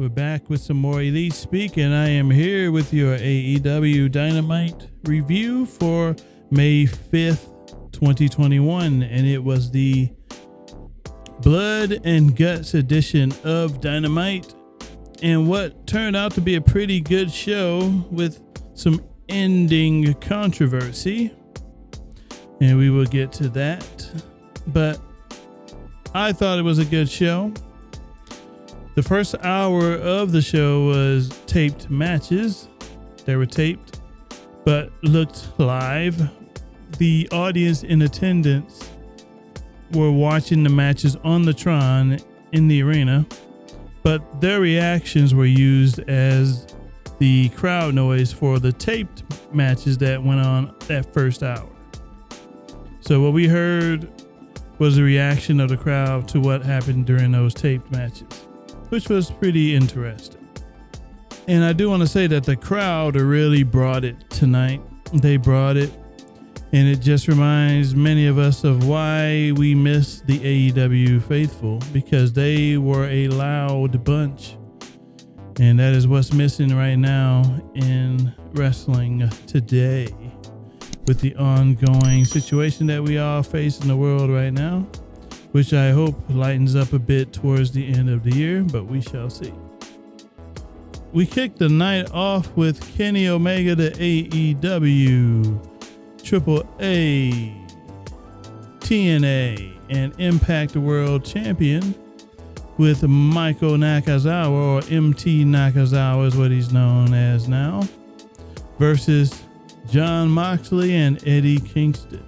We're back with some more Elite Speak, and I am here with your AEW Dynamite review for May 5th, 2021, and it was the Blood and Guts edition of Dynamite, and what turned out to be a pretty good show with some ending controversy, and we will get to that, but I thought it was a good show. The first hour of the show was taped matches. They were taped, but looked live. The audience in attendance were watching the matches on the Tron in the arena, but their reactions were used as the crowd noise for the taped matches that went on that first hour. So what we heard was the reaction of the crowd to what happened during those taped matches, which was pretty interesting. And I do want to say that the crowd really brought it tonight. They brought it, and it just reminds many of us of why we miss the AEW faithful, because they were a loud bunch, and that is what's missing right now in wrestling today with the ongoing situation that we all face in the world right now, which I hope lightens up a bit towards the end of the year, but we shall see. We kicked the night off with Kenny Omega, the AEW, AAA, TNA, and Impact World Champion with Michael Nakazawa, or MT Nakazawa is what he's known as now, versus Jon Moxley and Eddie Kingston.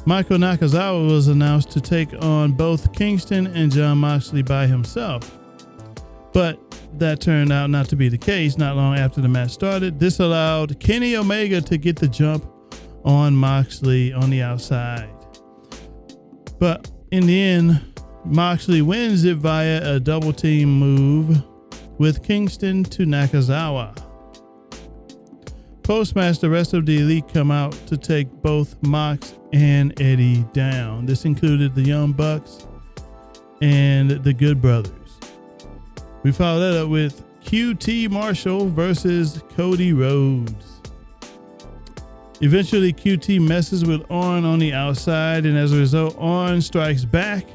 Michael Nakazawa was announced to take on both Kingston and Jon Moxley by himself, but that turned out not to be the case. Not long after the match started, this allowed Kenny Omega to get the jump on Moxley on the outside. But in the end, Moxley wins it via a double team move with Kingston to Nakazawa. Post-match, the rest of the Elite come out to take both Mox and Eddie down. This included the Young Bucks and the Good Brothers. We followed that up with QT Marshall versus Cody Rhodes. Eventually, QT messes with Arn on the outside, and as a result, Arn strikes back,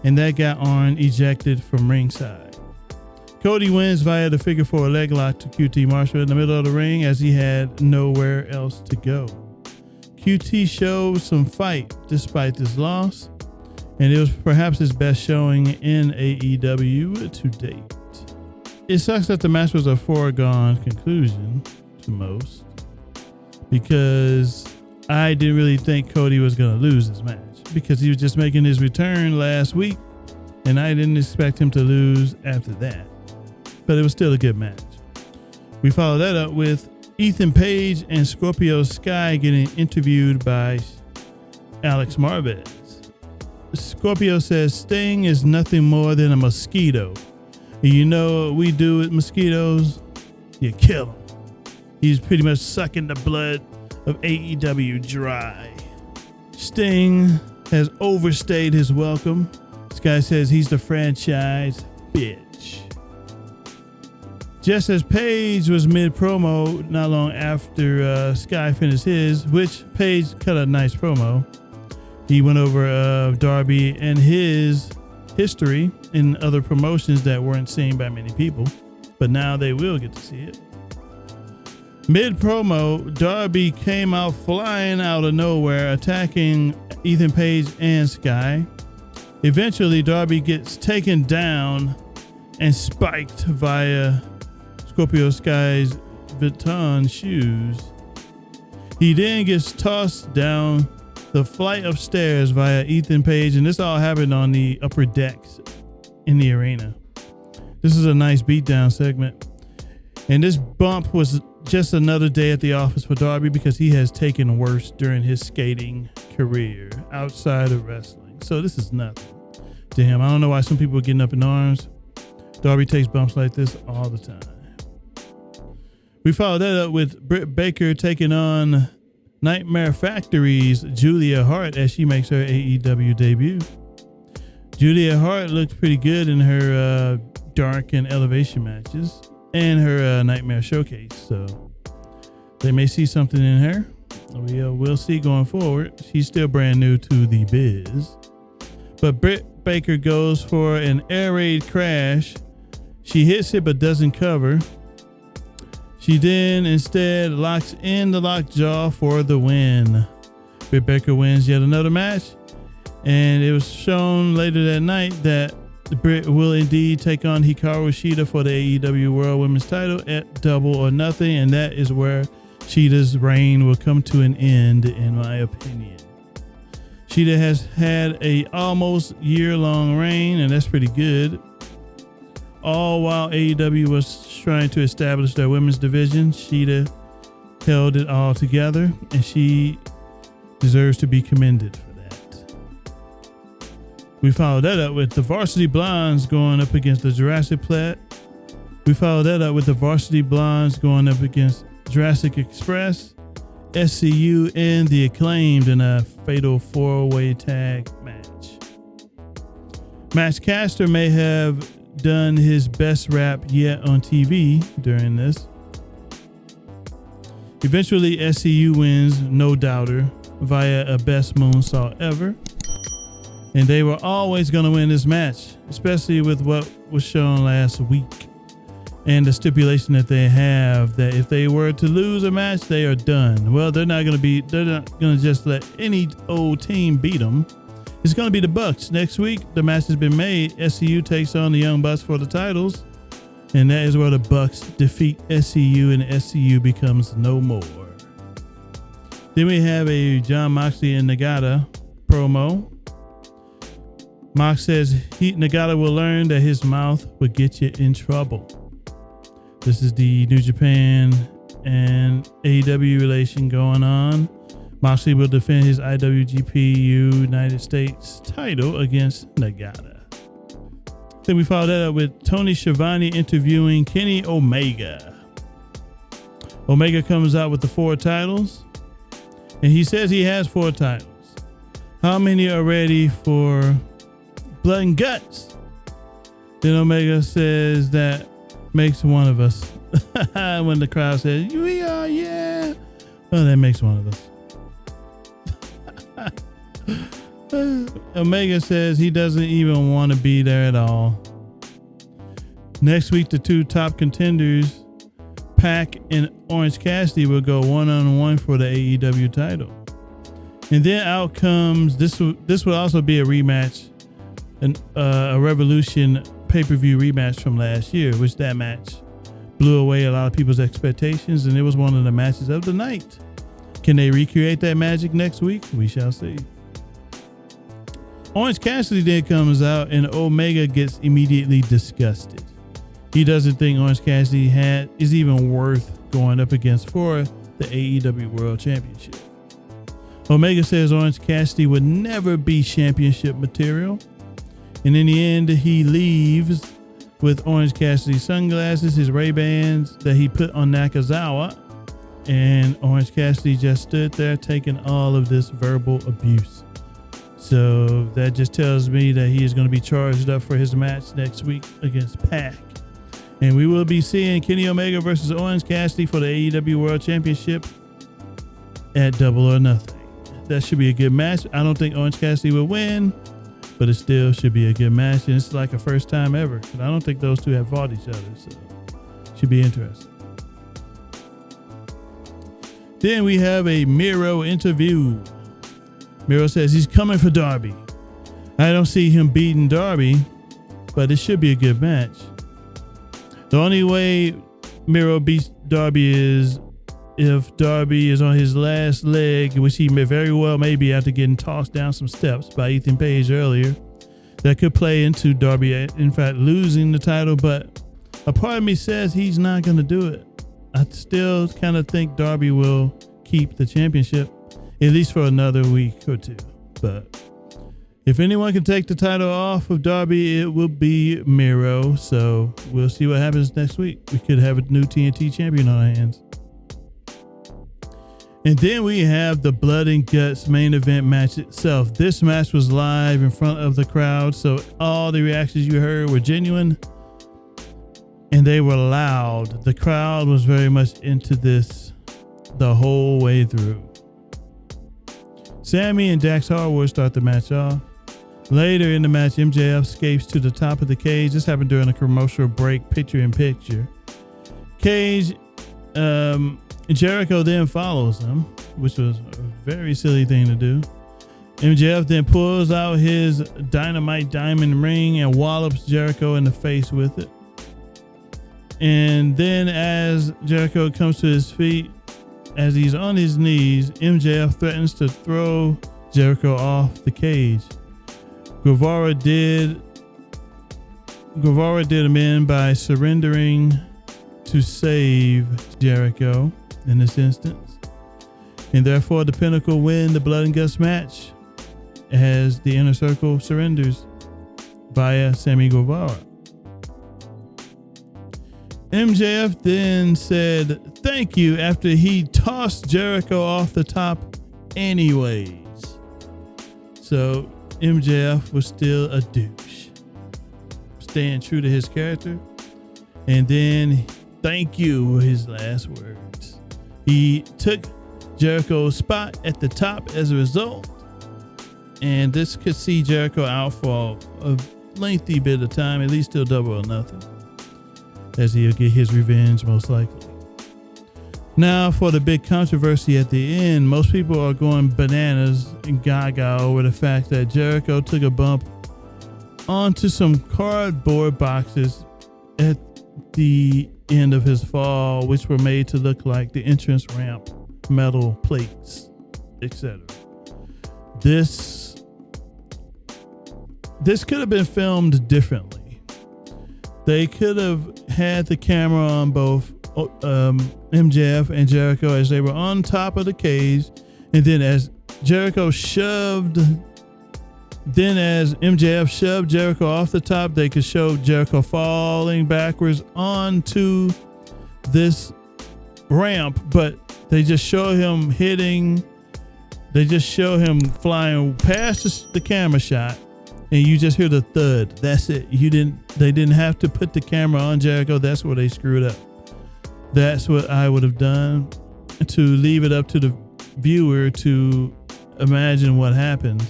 and that got Arn ejected from ringside. Cody wins via the figure four leg lock to QT Marshall in the middle of the ring, as he had nowhere else to go. QT showed some fight despite this loss, and it was perhaps his best showing in AEW to date. It sucks that the match was a foregone conclusion to most, because I didn't really think Cody was going to lose this match, because he was just making his return last week, and I didn't expect him to lose after that. But it was still a good match. We followed that up with Ethan Page and Scorpio Sky getting interviewed by Alex Marvez. Scorpio says Sting is nothing more than a mosquito. And you know what we do with mosquitoes? You kill them. He's pretty much sucking the blood of AEW dry. Sting has overstayed his welcome. Sky says he's the franchise bitch. Just as Page was mid-promo not long after Sky finished his, which Page cut a nice promo. He went over Darby and his history in other promotions that weren't seen by many people, but now they will get to see it. Mid-promo, Darby came out flying out of nowhere, attacking Ethan Page and Sky. Eventually, Darby gets taken down and spiked via Scorpio Sky's Vuitton shoes. He then gets tossed down the flight of stairs via Ethan Page, and this all happened on the upper decks in the arena. This is a nice beatdown segment, and this bump was just another day at the office for Darby, because he has taken worse during his skating career outside of wrestling. So this is nothing to him. I don't know why some people are getting up in arms. Darby takes bumps like this all the time. We followed that up with Britt Baker taking on Nightmare Factory's Julia Hart as she makes her AEW debut. Julia Hart looked pretty good in her Dark and Elevation matches and her Nightmare Showcase. So they may see something in her. We'll see going forward. She's still brand new to the biz. But Britt Baker goes for an air raid crash. She hits it but doesn't cover. She then instead locks in the lockjaw for the win. Britt Baker wins yet another match. And it was shown later that night that Britt will indeed take on Hikaru Shida for the AEW World Women's title at Double or Nothing. And that is where Shida's reign will come to an end, in my opinion. Shida has had a almost year-long reign, and that's pretty good. All while AEW was trying to establish their women's division, Shida held it all together, and she deserves to be commended for that. We followed that up with the Varsity Blondes going up against the Jurassic Plat. We followed that up with the Varsity Blondes going up against Jurassic Express, SCU, and the Acclaimed in a fatal 4-way tag match. Max Caster may have done his best rap yet on TV during this. Eventually, SCU wins, no doubter, via a best moonsault ever. And they were always going to win this match, especially with what was shown last week. And the stipulation that they have that if they were to lose a match, they are done. Well, they're not going to just let any old team beat them. It's going to be the Bucks. Next week, the match has been made. SCU takes on the Young Bucks for the titles. And that is where the Bucks defeat SCU and SCU becomes no more. Then we have a Jon Moxley and Nagata promo. Mox says Nagata will learn that his mouth will get you in trouble. This is the New Japan and AEW relation going on. Moxley will defend his IWGP United States title against Nagata. Then we follow that up with Tony Schiavone interviewing Kenny Omega. Omega comes out with the 4 titles, and he says he has 4 titles. How many are ready for Blood and Guts? Then Omega says that makes one of us. When the crowd says, we are, yeah. Well, that makes one of us. Omega says he doesn't even want to be there at all. Next week, the 2 top contenders, Pac and Orange Cassidy, will go one-on-one for the AEW title. And then out comes, this will also be a rematch, a Revolution pay-per-view rematch from last year, which that match blew away a lot of people's expectations, and it was one of the matches of the night. Can they recreate that magic next week? We shall see. Orange Cassidy then comes out, and Omega gets immediately disgusted. He doesn't think Orange Cassidy is even worth going up against for the AEW World Championship. Omega says Orange Cassidy would never be championship material. And in the end, he leaves with Orange Cassidy's sunglasses, his Ray-Bans that he put on Nakazawa. And Orange Cassidy just stood there taking all of this verbal abuse. So that just tells me that he is going to be charged up for his match next week against Pac. And we will be seeing Kenny Omega versus Orange Cassidy for the AEW World Championship at Double or Nothing. That should be a good match. I don't think Orange Cassidy will win, but it still should be a good match, and it's like a first time ever. And I don't think those two have fought each other, so should be interesting. Then we have a Miro interview. Miro says he's coming for Darby. I don't see him beating Darby, but it should be a good match. The only way Miro beats Darby is if Darby is on his last leg, which he may very well may be after getting tossed down some steps by Ethan Page earlier. That could play into Darby, in fact, losing the title, but a part of me says he's not going to do it. I still kind of think Darby will keep the championship, at least for another week or 2. But if anyone can take the title off of Darby, it will be Miro. So we'll see what happens next week. We could have a new TNT champion on our hands. And then we have the Blood and Guts main event match itself. This match was live in front of the crowd, so all the reactions you heard were genuine. and they were loud. The crowd was very much into this the whole way through. Sammy and Dax Harwood start the match off. Later in the match, MJF escapes to the top of the cage. This happened during a commercial break, picture-in-picture. Jericho then follows him, which was a very silly thing to do. MJF then pulls out his Dynamite diamond ring and wallops Jericho in the face with it. And then as Jericho comes to his feet, as he's on his knees, MJF threatens to throw Jericho off the cage. Guevara did him in by surrendering to save Jericho in this instance. And therefore the Pinnacle win the Blood and Guts match as the Inner Circle surrenders via Sammy Guevara. MJF then said thank you after he tossed Jericho off the top anyways. So MJF was still a douche, staying true to his character. And then thank you were his last words. He took Jericho's spot at the top as a result. And this could see Jericho out for a lengthy bit of time, at least till Double or Nothing, as he'll get his revenge most likely. Now for the big controversy at the end, most people are going bananas and gaga over the fact that Jericho took a bump onto some cardboard boxes at the end of his fall, which were made to look like the entrance ramp, metal plates, etc. This could have been filmed differently. They could have had the camera on both MJF and Jericho as they were on top of the cage, and then as MJF shoved Jericho off the top, they could show Jericho falling backwards onto this ramp, but they just show him flying past the camera shot, and you just hear the thud. That's it. They didn't have to put the camera on Jericho. That's where they screwed up. That's what I would have done, to leave it up to the viewer to imagine what happened.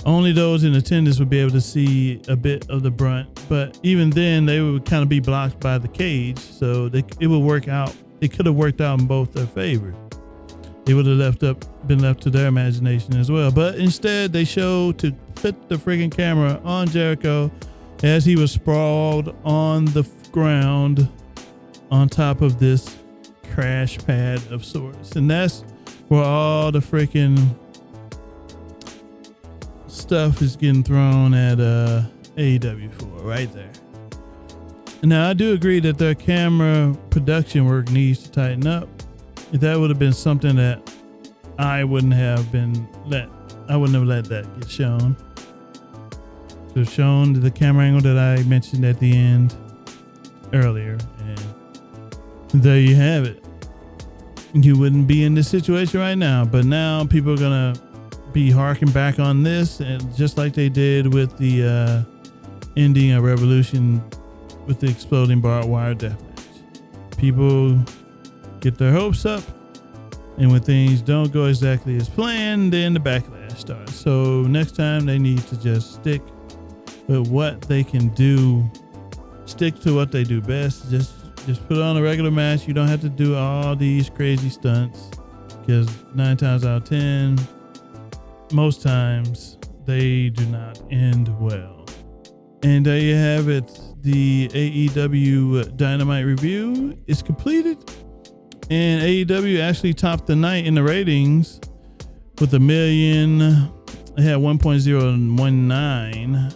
Only those in attendance would be able to see a bit of the brunt, but even then they would kind of be blocked by the cage, so it would work out. It could have worked out in both their favor. It would have been left to their imagination as well. But instead, they showed to put the freaking camera on Jericho as he was sprawled on the ground on top of this crash pad of sorts. And that's where all the freaking stuff is getting thrown at AEW for, right there. Now, I do agree that their camera production work needs to tighten up. That would have been something that I wouldn't have let that get shown. So shown the camera angle that I mentioned at the end earlier, and there you have it. You wouldn't be in this situation right now, but now people are gonna be harking back on this, and just like they did with the ending of Revolution with the exploding barbed wire deathmatch. People get their hopes up, and when things don't go exactly as planned, then the backlash starts. So next time they need to just stick with what they can do, stick to what they do best. Just put on a regular match. You don't have to do all these crazy stunts, because 9 times out of 10, most times they do not end well. And there you have it. The AEW Dynamite review is completed. And AEW actually topped the night in the ratings with 1 million. They had 1.019.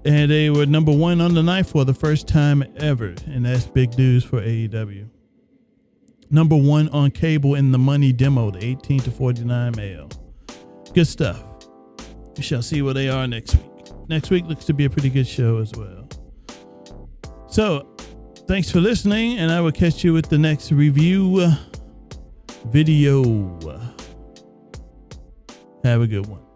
And they were number 1 on the night for the first time ever. And that's big news for AEW. Number 1 on cable in the money demo, the 18 to 49 male. Good stuff. We shall see where they are next week. Next week looks to be a pretty good show as well. So, thanks for listening, and I will catch you with the next review video. Have a good one.